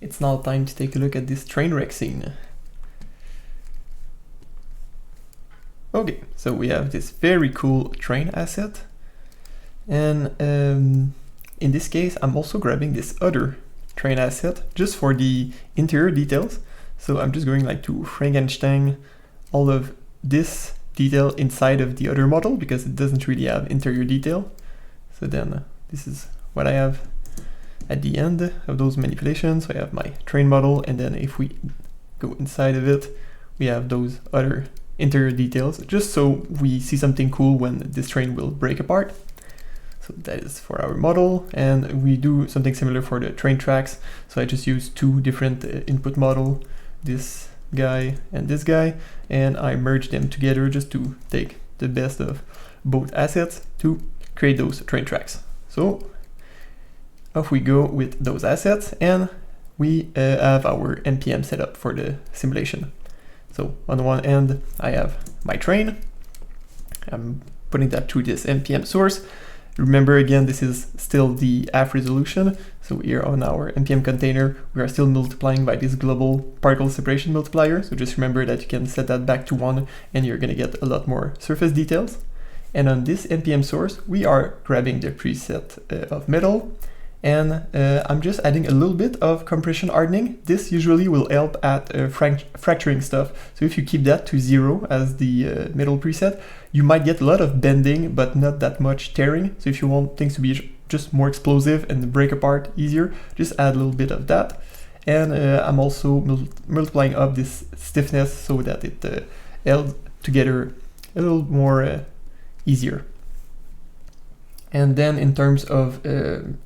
it's now time to take a look at this train wreck scene. Okay, so we have this very cool train asset, and in this case I'm also grabbing this other train asset just for the interior details. So I'm just going like to Frankenstein all of this detail inside of the other model because it doesn't really have interior detail. So then this is what I have at the end of those manipulations. So I have my train model, and then if we go inside of it, we have those other interior details, just so we see something cool when this train will break apart. So that is for our model, and we do something similar for the train tracks. So I just use two different input model, this guy and this guy, and I merge them together just to take the best of both assets to create those train tracks. So off we go with those assets, and we have our MPM set up for the simulation. So on the one end, I have my train. I'm putting that through this MPM source. Remember, again, this is still the half resolution. So here on our MPM container, we are still multiplying by this global particle separation multiplier. So just remember that you can set that back to 1 and you're going to get a lot more surface details. And on this MPM source, we are grabbing the preset of metal. And I'm just adding a little bit of compression hardening. This usually will help at fracturing stuff. So if you keep that to 0 as the metal preset, you might get a lot of bending, but not that much tearing. So if you want things to be just more explosive and break apart easier, just add a little bit of that. And I'm also multiplying up this stiffness so that it held together a little more easier. And then in terms of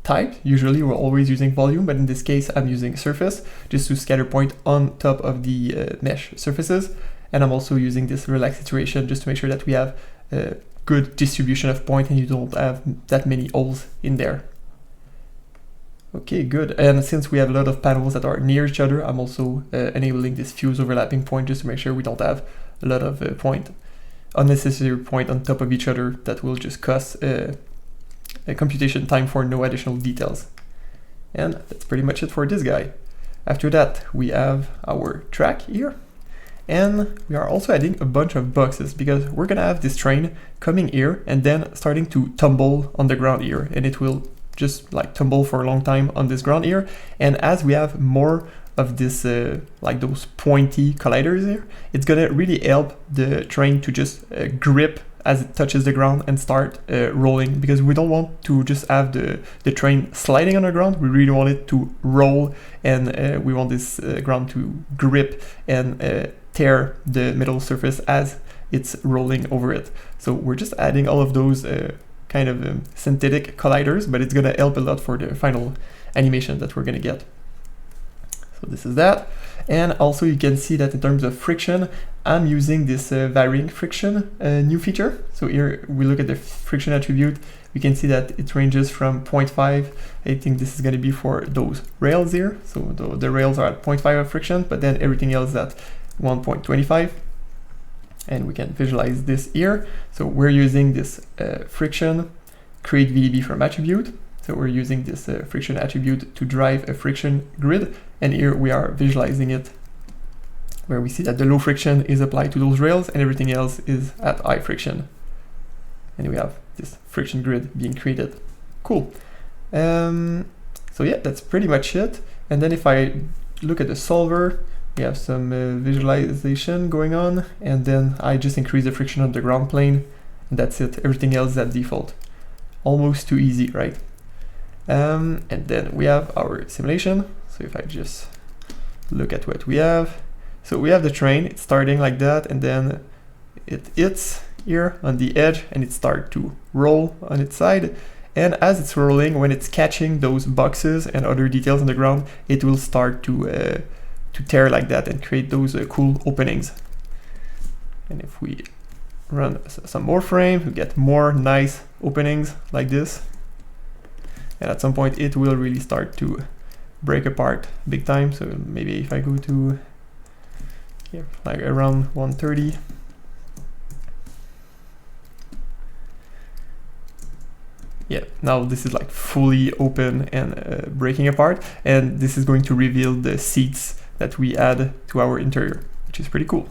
type, usually we're always using volume, but in this case I'm using surface just to scatter point on top of the mesh surfaces. And I'm also using this relaxed iteration just to make sure that we have a good distribution of point and you don't have that many holes in there. Okay, good. And since we have a lot of panels that are near each other, I'm also enabling this fuse overlapping point just to make sure we don't have a lot of unnecessary point on top of each other that will just cost a computation time for no additional details. And that's pretty much it for this guy. After that, we have our track here. And we are also adding a bunch of boxes because we're gonna have this train coming here and then starting to tumble on the ground here. And it will just like tumble for a long time on this ground here. And as we have more of this, like those pointy colliders here, it's gonna really help the train to just grip as it touches the ground and start rolling, because we don't want to just have the train sliding on the ground. We really want it to roll, and we want this ground to grip and tear the metal surface as it's rolling over it. So we're just adding all of those kind of synthetic colliders, but it's gonna help a lot for the final animation that we're gonna get. So this is that. And also you can see that in terms of friction, I'm using this varying friction new feature. So here we look at the friction attribute. We can see that it ranges from 0.5. I think this is going to be for those rails here. So the rails are at 0.5 of friction, but then everything else is at 1.25. And we can visualize this here. So we're using this friction create VDB from attribute. So we're using this friction attribute to drive a friction grid. And here we are visualizing it, where we see that the low friction is applied to those rails and everything else is at high friction. And we have this friction grid being created. Cool. So yeah, that's pretty much it. And then if I look at the solver, we have some visualization going on, and then I just increase the friction on the ground plane, and that's it. Everything else is at default. Almost too easy, right? And then we have our simulation. So if I just look at what we have, so we have the train, it's starting like that, and then it hits here on the edge and it starts to roll on its side. And as it's rolling, when it's catching those boxes and other details on the ground, it will start to tear like that and create those cool openings. And if we run some more frames, we get more nice openings like this. And at some point it will really start to break apart big time. So maybe if I go to here, like around 130, yeah, now this is like fully open and breaking apart, and this is going to reveal the seats that we add to our interior, which is pretty cool.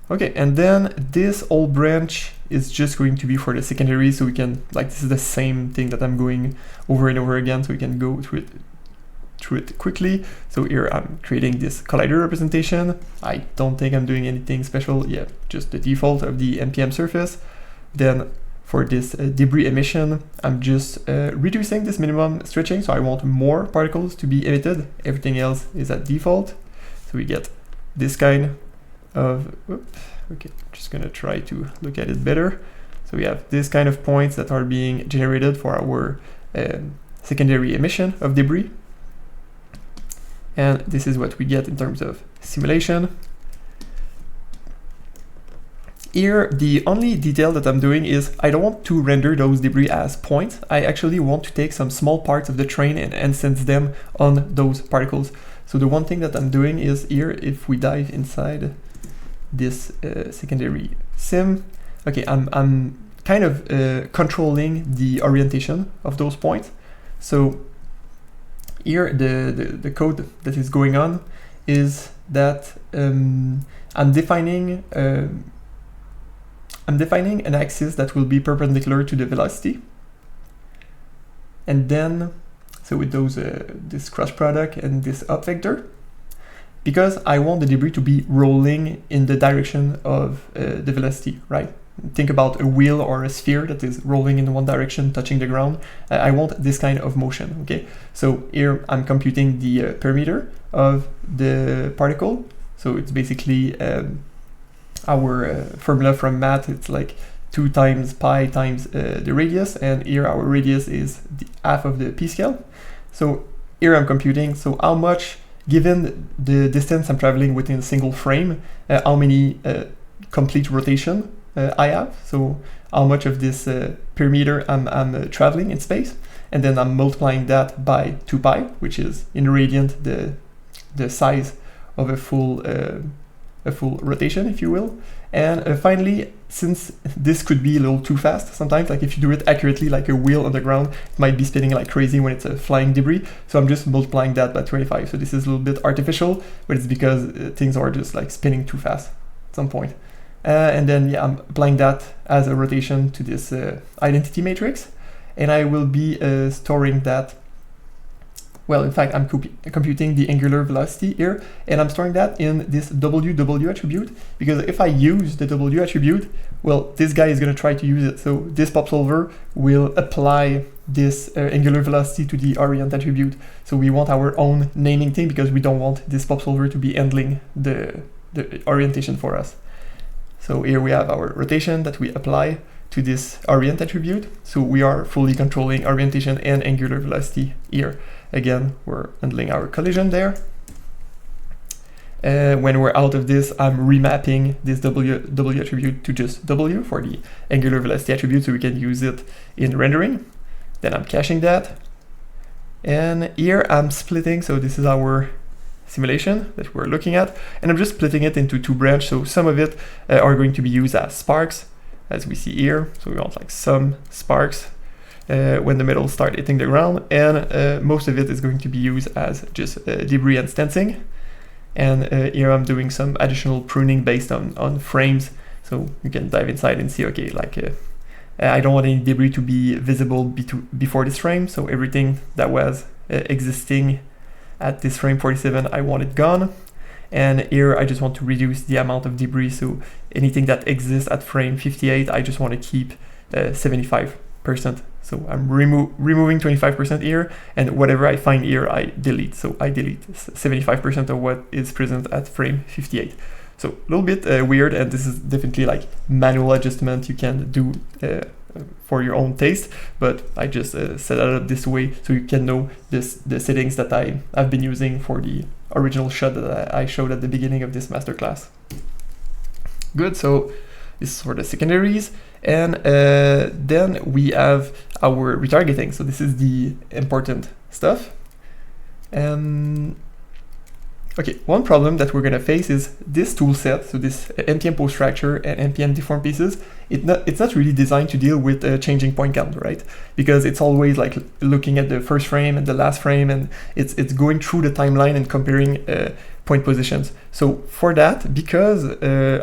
Okay, and then this whole branch is just going to be for the secondary, so we can, like, this is the same thing that I'm going over and over again, so we can go through it quickly. So here I'm creating this collider representation. I don't think I'm doing anything special, yeah, just the default of the MPM surface. Then for this debris emission, I'm just reducing this minimum stretching, so I want more particles to be emitted. Everything else is at default. So we get this kind of, okay, just gonna try to look at it better. So we have this kind of points that are being generated for our secondary emission of debris. And this is what we get in terms of simulation. Here, the only detail that I'm doing is I don't want to render those debris as points. I actually want to take some small parts of the train and instance them on those particles. So the one thing that I'm doing is here, if we dive inside this secondary sim, okay, I'm kind of controlling the orientation of those points. So here, the code that is going on is that I'm defining an axis that will be perpendicular to the velocity, and then so with those this cross product and this up vector, because I want the debris to be rolling in the direction of the velocity, right? Think about a wheel or a sphere that is rolling in one direction, touching the ground. I want this kind of motion, okay? So here I'm computing the perimeter of the particle. So it's basically our formula from math. It's like 2 times pi times the radius, and here our radius is the half of the p scale. So here I'm computing, so how much, given the distance I'm traveling within a single frame, how many complete rotation I have, so how much of this perimeter I'm traveling in space, and then I'm multiplying that by 2 pi, which is in radiant the size of a full rotation, if you will. And finally, since this could be a little too fast sometimes, like if you do it accurately, like a wheel on the ground, it might be spinning like crazy when it's a flying debris. So I'm just multiplying that by 25. So this is a little bit artificial, but it's because things are just like spinning too fast at some point. And then yeah, I'm applying that as a rotation to this identity matrix, and I will be storing that. Well, in fact, I'm computing the angular velocity here, and I'm storing that in this WW attribute, because if I use the W attribute, well, this guy is going to try to use it. So this pop solver will apply this angular velocity to the orient attribute. So we want our own naming thing, because we don't want this pop solver to be handling the orientation for us. So here we have our rotation that we apply to this orient attribute. So we are fully controlling orientation and angular velocity here. Again, we're handling our collision there. When we're out of this, I'm remapping this W attribute to just W for the angular velocity attribute, so we can use it in rendering. Then I'm caching that. And here I'm splitting, so this is our simulation that we're looking at, and I'm just splitting it into 2 branches. So some of it are going to be used as sparks, as we see here. So we want like some sparks when the metals start hitting the ground, and most of it is going to be used as just debris and stencing. And here I'm doing some additional pruning based on frames, so you can dive inside and see, okay, like I don't want any debris to be visible before this frame, so everything that was existing at this frame 47, I want it gone. And here I just want to reduce the amount of debris, so anything that exists at frame 58, I just want to keep 75%. So I'm removing 25% here, and whatever I find here, I delete. So I delete 75% of what is present at frame 58. So a little bit weird, and this is definitely like manual adjustment you can do for your own taste, but I just set it up this way so you can know the settings that I've been using for the original shot that I showed at the beginning of this masterclass. Good, so this is for the secondaries, and then we have our retargeting. So this is the important stuff. Okay, one problem that we're gonna face is this tool set, so this MPM post fracture and MPM deform pieces, it's not really designed to deal with changing point count, right? Because it's always like looking at the first frame and the last frame, and it's going through the timeline and comparing point positions. So for that, because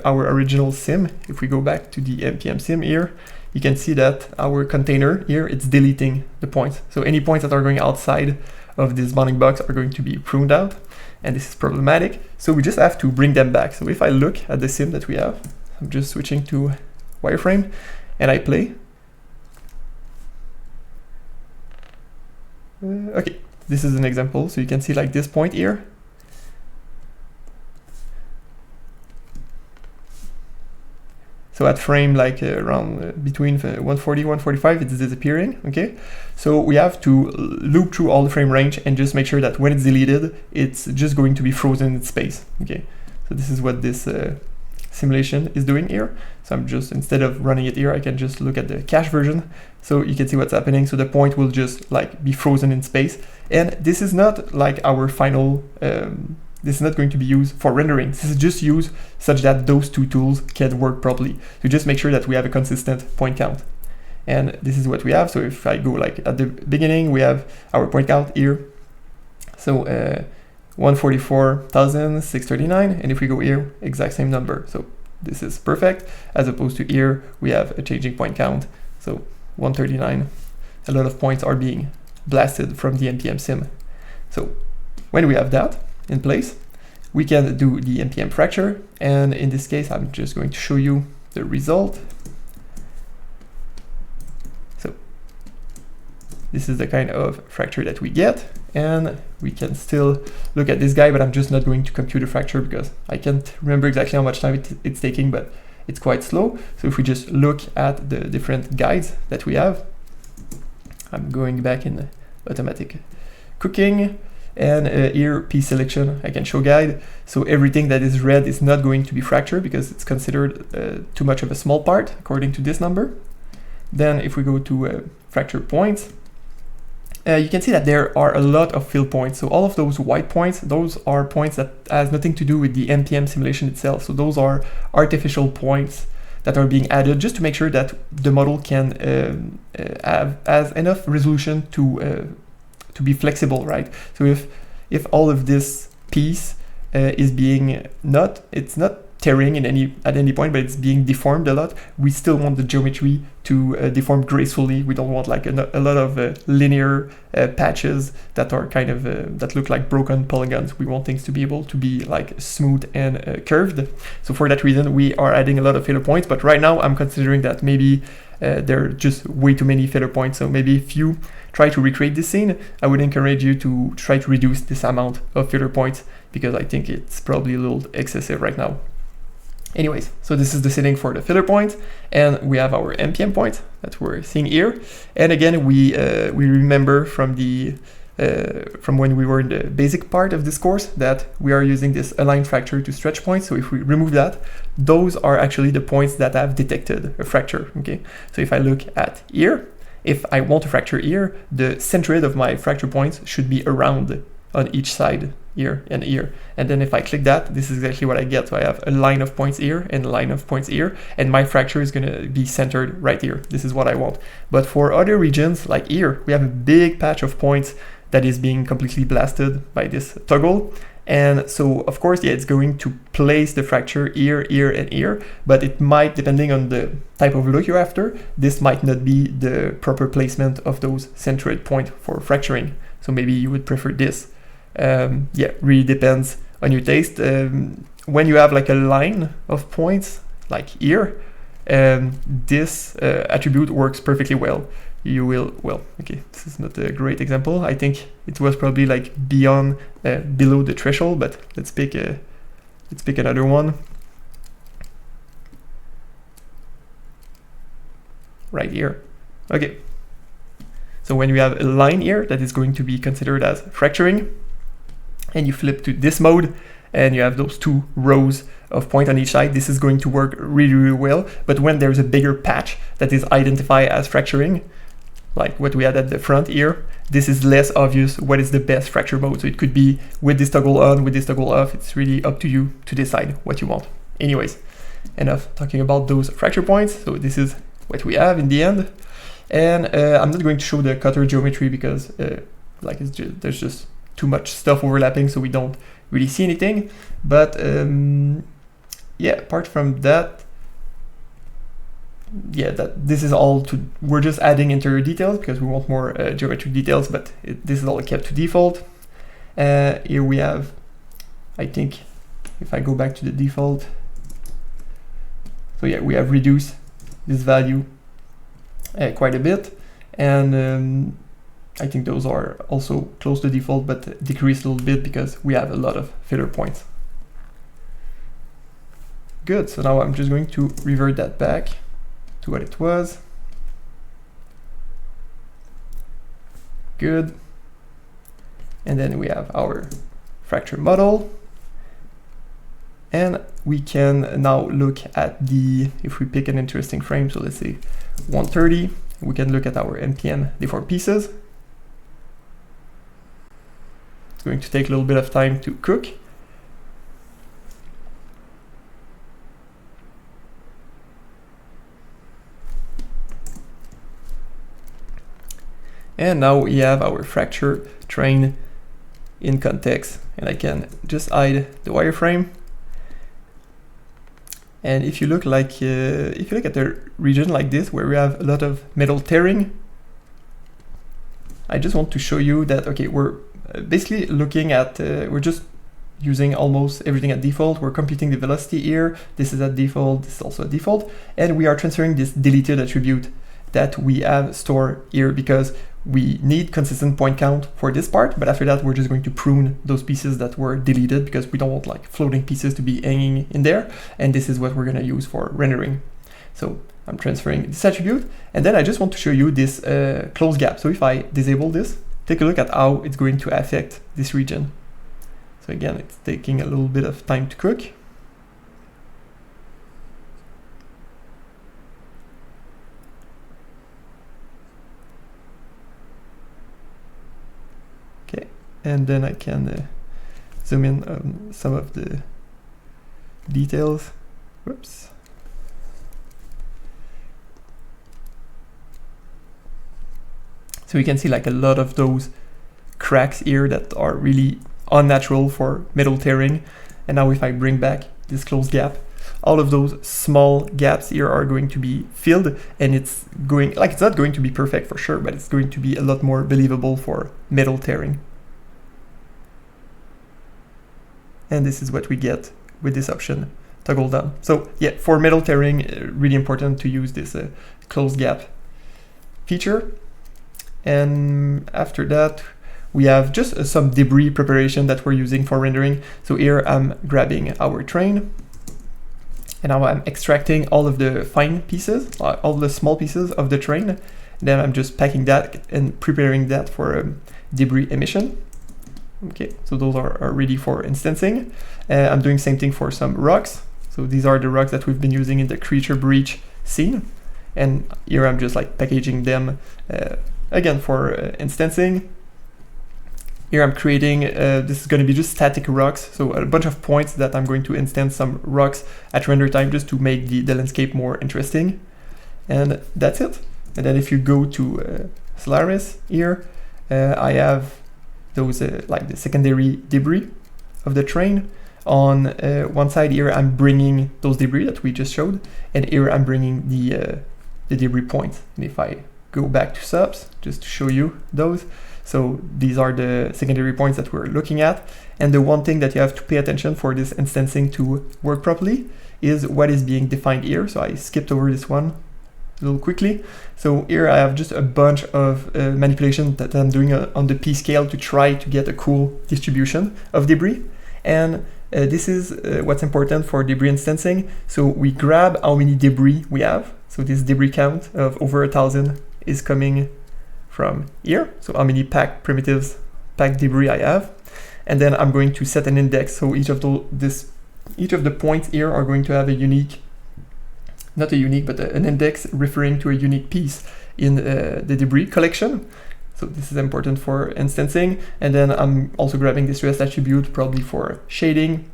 our original sim, if we go back to the MPM sim here, you can see that our container here, it's deleting the points. So any points that are going outside of this bounding box are going to be pruned out, and this is problematic. So we just have to bring them back. So if I look at the sim that we have, I'm just switching to wireframe and I play. Okay, this is an example. So you can see like this point here. So at frame like around between 140, 145, it's disappearing, okay? So we have to loop through all the frame range and just make sure that when it's deleted, it's just going to be frozen in space, okay? So this is what this simulation is doing here. So I'm just, instead of running it here, I can just look at the cache version. So you can see what's happening. So the point will just like be frozen in space. And this is not like our final, this is not going to be used for rendering. This is just used such that those two tools can work properly. So just make sure that we have a consistent point count. And this is what we have. So if I go like at the beginning, we have our point count here. So 144,639. And if we go here, exact same number. So this is perfect. As opposed to here, we have a changing point count. So 139. A lot of points are being blasted from the MPM sim. So when we have that in place, we can do the MPM fracture, and in this case I'm just going to show you the result. So this is the kind of fracture that we get, and we can still look at this guy, but I'm just not going to compute the fracture because I can't remember exactly how much time it's taking, but it's quite slow. So if we just look at the different guides that we have, I'm going back in the automatic cooking. And here, piece selection, I can show guide. So everything that is red is not going to be fractured because it's considered too much of a small part according to this number. Then if we go to fracture points, you can see that there are a lot of fill points. So all of those white points, those are points that has nothing to do with the MPM simulation itself. So those are artificial points that are being added just to make sure that the model can has enough resolution to be flexible, right? So if all of this piece is being it's not tearing at any point, but it's being deformed a lot, we still want the geometry to deform gracefully. We don't want like a lot of linear patches that are kind of that look like broken polygons. We want things to be able to be like smooth and curved. So for that reason, we are adding a lot of filler points, but right now I'm considering that maybe there are just way too many filler points. So maybe if you try to recreate this scene, I would encourage you to try to reduce this amount of filler points because I think it's probably a little excessive right now. Anyways, so this is the setting for the filler point, and we have our MPM point that we're seeing here. And again, we remember from the from when we were in the basic part of this course that we are using this align fracture to stretch points. So if we remove that, those are actually the points that have detected a fracture. Okay, so if I look at here, if I want to fracture here, the centroid of my fracture points should be around on each side here and here. And then if I click that, this is exactly what I get. So I have a line of points here and a line of points here, and my fracture is gonna be centered right here. This is what I want. But for other regions, like here, we have a big patch of points that is being completely blasted by this toggle. And so, of course, yeah, it's going to place the fracture here, here, and here, but it might, depending on the type of look you're after, this might not be the proper placement of those centroid point for fracturing. So maybe you would prefer this. Yeah, really depends on your taste. When you have like a line of points, like here, this attribute works perfectly well. You will, well, okay, this is not a great example. I think it was probably like beyond, below the threshold, but let's pick another one. Right here. Okay. So when you have a line here that is going to be considered as fracturing, and you flip to this mode, and you have those two rows of point on each side, this is going to work really, really well. But when there's a bigger patch that is identified as fracturing, like what we had at the front here, this is less obvious what is the best fracture mode. So it could be with this toggle on, with this toggle off. It's really up to you to decide what you want. Anyways, enough talking about those fracture points. So this is what we have in the end. And I'm not going to show the cutter geometry because like there's just too much stuff overlapping, so we don't really see anything. But yeah, apart from that, yeah, this is all we're just adding interior details because we want more geometric details, but this is all kept to default. Here we have, I think, if I go back to the default, so yeah, we have reduced this value quite a bit, and I think those are also close to default, but decreased a little bit because we have a lot of filler points. Good, so now I'm just going to revert that back to what it was. Good. And then we have our fracture model. And we can now look at if we pick an interesting frame, so let's say 130, we can look at our MPM deformed pieces. It's going to take a little bit of time to cook. And now we have our fracture train in context, and I can just hide the wireframe. And if you look at the region like this, where we have a lot of metal tearing, I just want to show you that, okay, we're basically looking at, we're just using almost everything at default. We're computing the velocity here. This is at default, this is also at default. And we are transferring this deleted attribute that we have stored here because we need consistent point count for this part, but after that we're just going to prune those pieces that were deleted because we don't want like floating pieces to be hanging in there, and this is what we're going to use for rendering. So I'm transferring this attribute, and then I just want to show you this close gap. So if I disable this, take a look at how it's going to affect this region. So again, it's taking a little bit of time to cook. And then I can zoom in on some of the details. Whoops. So you can see like a lot of those cracks here that are really unnatural for metal tearing. And now if I bring back this close gap, all of those small gaps here are going to be filled, and it's not going to be perfect for sure, but it's going to be a lot more believable for metal tearing. And this is what we get with this option, toggle down. So yeah, for metal tearing, really important to use this close gap feature. And after that, we have just some debris preparation that we're using for rendering. So here I'm grabbing our train, and now I'm extracting all of the fine pieces, all the small pieces of the train. Then I'm just packing that and preparing that for debris emission. Okay, so those are ready for instancing. I'm doing same thing for some rocks. So these are the rocks that we've been using in the creature breach scene. And here I'm just like packaging them again for instancing. Here I'm creating, this is going to be just static rocks. So a bunch of points that I'm going to instance some rocks at render time just to make the landscape more interesting. And that's it. And then if you go to Solaris here, I have those like the secondary debris of the train. On one side here I'm bringing those debris that we just showed, and here I'm bringing the debris points. And if I go back to subs just to show you those, so these are the secondary points that we're looking at. And the one thing that you have to pay attention for this instancing to work properly is what is being defined here. So I skipped over this one a little quickly. So here I have just a bunch of manipulation that I'm doing on the P scale to try to get a cool distribution of debris. And this is what's important for debris instancing. So we grab how many debris we have. So this debris count of over 1,000 is coming from here. So how many packed debris I have. And then I'm going to set an index. So each of the points here are going to have a unique not a unique, but an index referring to a unique piece in the debris collection. So this is important for instancing. And then I'm also grabbing this rest attribute probably for shading.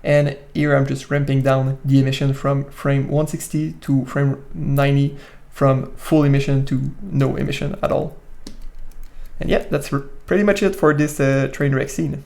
And here I'm just ramping down the emission from frame 160 to frame 90, from full emission to no emission at all. And yeah, that's pretty much it for this train wreck scene.